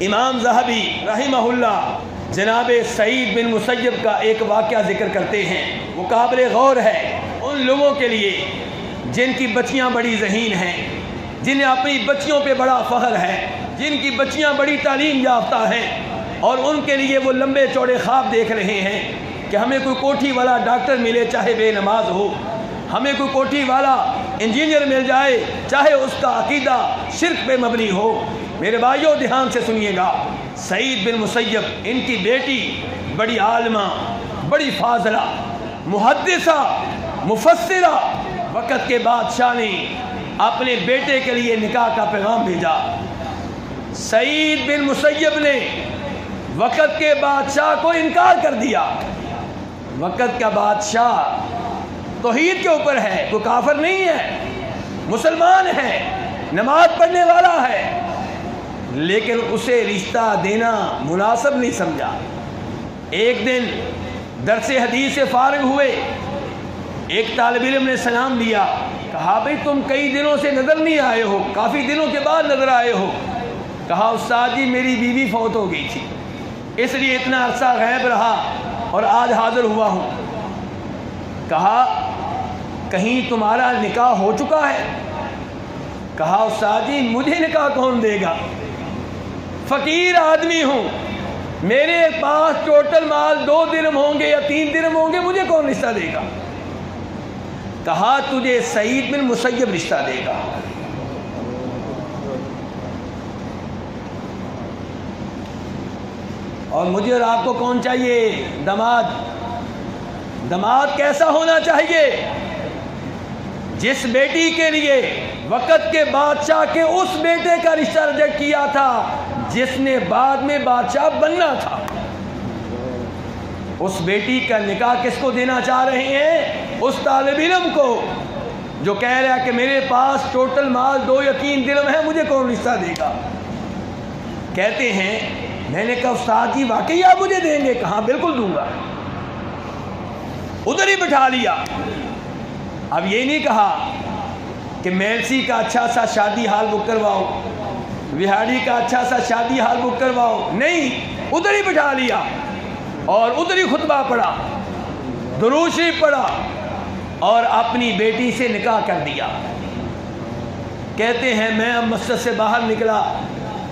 امام ذہبی رحمہ اللہ جناب سعید بن مسیب کا ایک واقعہ ذکر کرتے ہیں، وہ قابل غور ہے ان لوگوں کے لیے جن کی بچیاں بڑی ذہین ہیں، جنہیں اپنی بچیوں پہ بڑا فخر ہے، جن کی بچیاں بڑی تعلیم یافتہ ہیں، اور ان کے لیے وہ لمبے چوڑے خواب دیکھ رہے ہیں کہ ہمیں کوئی کوٹھی والا ڈاکٹر ملے چاہے بے نماز ہو، ہمیں کوئی کوٹھی والا انجینئر مل جائے چاہے اس کا عقیدہ شرک پہ مبنی ہو۔ میرے بھائیوں دھیان سے سنیے گا، سعید بن مسیب ان کی بیٹی بڑی عالمہ، بڑی فاضلہ، محدثہ، مفسرہ، وقت کے بادشاہ نے اپنے بیٹے کے لیے نکاح کا پیغام بھیجا۔ سعید بن مسیب نے وقت کے بادشاہ کو انکار کر دیا۔ وقت کا بادشاہ توحید کے اوپر ہے، کوئی کافر نہیں ہے، مسلمان ہے، نماز پڑھنے والا ہے، لیکن اسے رشتہ دینا مناسب نہیں سمجھا۔ ایک دن درس حدیث سے فارغ ہوئے، ایک طالب علم نے سلام دیا، کہا بھئی تم کئی دنوں سے نظر نہیں آئے ہو، کافی دنوں کے بعد نظر آئے ہو۔ کہا استاد جی میری بیوی فوت ہو گئی تھی، اس لیے اتنا عرصہ غائب رہا اور آج حاضر ہوا ہوں۔ کہا کہیں تمہارا نکاح ہو چکا ہے؟ کہا استاد جی مجھے نکاح کون دے گا، فقیر آدمی ہوں، میرے پاس ٹوٹل مال 2 درہم ہوں گے یا 3 درہم ہوں گے، مجھے کون رشتہ دے گا؟ کہا تجھے سعید بن مسیب رشتہ دے گا۔ اور مجھے اور آپ کو کون چاہیے؟ داماد۔ داماد کیسا ہونا چاہیے؟ جس بیٹی کے لیے وقت کے بادشاہ کے اس بیٹے کا رشتہ ریجیکٹ کیا تھا جس نے بعد میں بادشاہ بننا تھا، اس بیٹی کا نکاح کس کو دینا چاہ رہے ہیں؟ اس طالب علم کو جو کہہ رہا ہے کہ میرے پاس ٹوٹل مال 2 یا 3 درہم ہے، مجھے کون رشتہ دے گا؟ کہتے ہیں میں نے کہا استاد جی واقعی آپ مجھے دیں گے؟ کہاں بالکل دوں گا۔ ادھر ہی بٹھا لیا۔ اب یہ نہیں کہا کہ میلسی کا اچھا سا شادی ہال بک کرواؤ، وہاڑی کا اچھا سا شادی ہال بک کرواؤ، نہیں، ادھر ہی بٹھا لیا اور ادھر ہی خطبہ پڑھا، درود شریف پڑھا اور اپنی بیٹی سے نکاح کر دیا۔ کہتے ہیں میں اب مسجد سے باہر نکلا،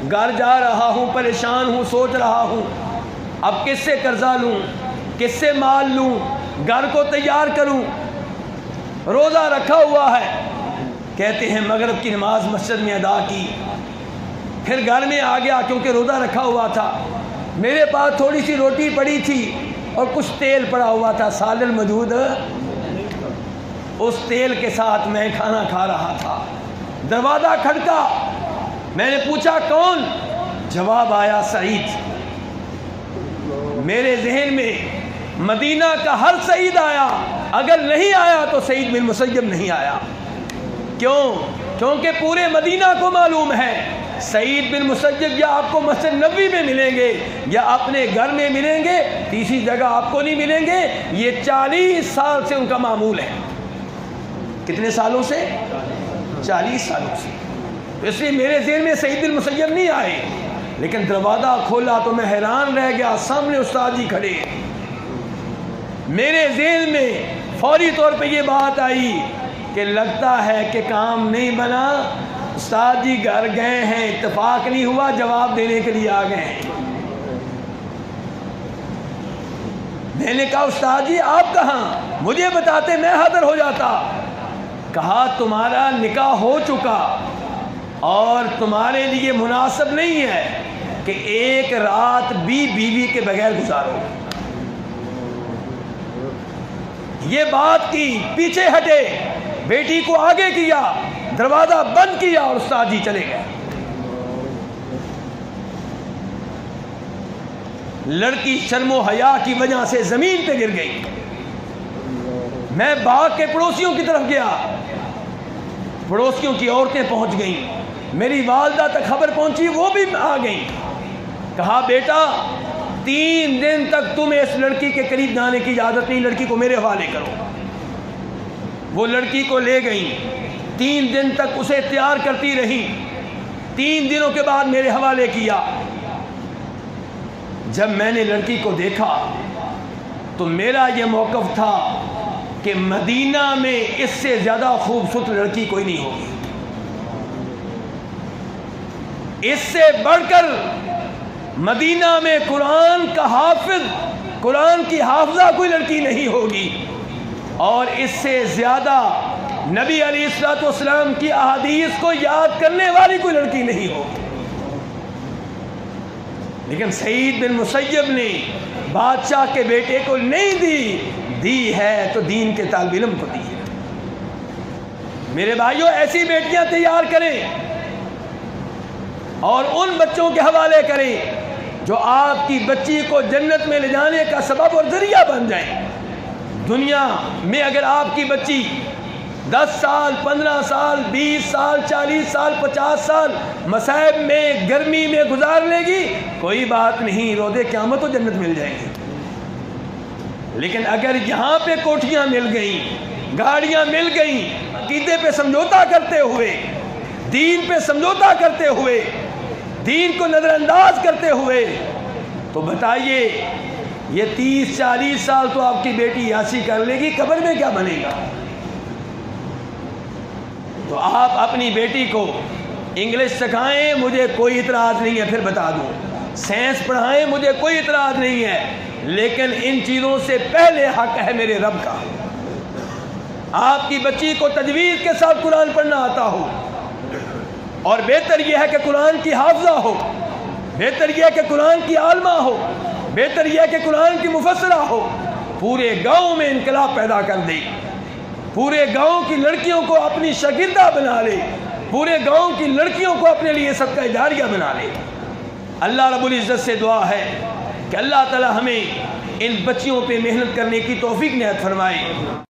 گھر جا رہا ہوں، پریشان ہوں، سوچ رہا ہوں اب کس سے قرضہ لوں، کس سے مال لوں، گھر کو تیار کروں، روزہ رکھا ہوا ہے۔ کہتے ہیں مغرب کی نماز مسجد میں ادا کی، پھر گھر میں آ گیا کیونکہ روزہ رکھا ہوا تھا، میرے پاس تھوڑی سی روٹی پڑی تھی اور کچھ تیل پڑا ہوا تھا، سالل موجود، اس تیل کے ساتھ میں کھانا کھا رہا تھا۔ دروازہ کھڑکا، میں نے پوچھا کون؟ جواب آیا سعید۔ میرے ذہن میں مدینہ کا ہر سعید آیا، اگر نہیں آیا تو سعید بن مسیب نہیں آیا۔ کیوں؟ کیونکہ پورے مدینہ کو معلوم ہے سعید بن مسیب یا آپ کو مسجد نبوی میں ملیں گے یا اپنے گھر میں ملیں گے، تیسری جگہ آپ کو نہیں ملیں گے۔ یہ 40 سال سے ان کا معمول ہے۔ کتنے سالوں سے؟ 40 سالوں سے۔ اس لیے میرے ذہن میں سعید بن مسیب نہیں آئے، لیکن دروازہ کھولا تو میں حیران رہ گیا، سامنے استاد جی کھڑے۔ میرے ذہن میں فوری طور پہ یہ بات آئی کہ لگتا ہے کہ کام نہیں بنا، استاد جی گھر گئے ہیں، اتفاق نہیں ہوا، جواب دینے کے لیے آ گئے ہیں۔ میں نے کہا استاد جی آپ کہاں؟ مجھے بتاتے میں حاضر ہو جاتا۔ کہا تمہارا نکاح ہو چکا اور تمہارے لیے مناسب نہیں ہے کہ ایک رات بھی بیوی کے بغیر گزارو۔ یہ بات کی، پیچھے ہٹے، بیٹی کو آگے کیا، دروازہ بند کیا اور استاد جی چلے گئے۔ لڑکی شرم و حیا کی وجہ سے زمین پہ گر گئی۔ میں باغ کے پڑوسیوں کی طرف گیا، پڑوسیوں کی عورتیں پہنچ گئیں، میری والدہ تک خبر پہنچی، وہ بھی آ گئیں۔ کہا بیٹا 3 دن تک تمہیں اس لڑکی کے قریب نہ آنے کی اجازت نہیں، لڑکی کو میرے حوالے کرو۔ وہ لڑکی کو لے گئیں، 3 دن تک اسے تیار کرتی رہی، 3 دنوں کے بعد میرے حوالے کیا۔ جب میں نے لڑکی کو دیکھا تو میرا یہ موقف تھا کہ مدینہ میں اس سے زیادہ خوبصورت لڑکی کوئی نہیں ہوگی، اس سے بڑھ کر مدینہ میں قرآن کا حافظ، قرآن کی حافظہ کوئی لڑکی نہیں ہوگی، اور اس سے زیادہ نبی علیہ الصلوۃ والسلام کی احادیث کو یاد کرنے والی کوئی لڑکی نہیں ہوگی۔ لیکن سعید بن مسیب نے بادشاہ کے بیٹے کو نہیں دی ہے تو دین کے طالب علم کو دی ہے۔ میرے بھائیوں، ایسی بیٹیاں تیار کریں اور ان بچوں کے حوالے کریں جو آپ کی بچی کو جنت میں لے جانے کا سبب اور ذریعہ بن جائیں۔ دنیا میں اگر آپ کی بچی 10 سال، 15 سال، 20 سال، 40 سال، 50 سال مصائب میں، گرمی میں گزار لے گی، کوئی بات نہیں، روزے قیامت تو جنت مل جائے گی۔ لیکن اگر یہاں پہ کوٹھیاں مل گئیں، گاڑیاں مل گئیں، عقیدے پہ سمجھوتا کرتے ہوئے، دین پہ سمجھوتا کرتے ہوئے، دین کو نظر انداز کرتے ہوئے، تو بتائیے یہ 30-40 سال تو آپ کی بیٹی یاسی کر لے گی، قبر میں کیا بنے گا؟ تو آپ اپنی بیٹی کو انگلش سکھائیں، مجھے کوئی اعتراض نہیں ہے، پھر بتا دوں، سائنس پڑھائیں، مجھے کوئی اعتراض نہیں ہے، لیکن ان چیزوں سے پہلے حق ہے میرے رب کا۔ آپ کی بچی کو تجوید کے ساتھ قرآن پڑھنا آتا ہو، اور بہتر یہ ہے کہ قرآن کی حافظہ ہو، بہتر یہ ہے کہ قرآن کی عالمہ ہو، بہتر یہ ہے کہ قرآن کی مفسرہ ہو، پورے گاؤں میں انقلاب پیدا کر دے، پورے گاؤں کی لڑکیوں کو اپنی شاگردہ بنا لے، پورے گاؤں کی لڑکیوں کو اپنے لیے صدقہ جاریہ بنا لے۔ اللہ رب العزت سے دعا ہے کہ اللہ تعالی ہمیں ان بچیوں پہ محنت کرنے کی توفیق عنایت فرمائے۔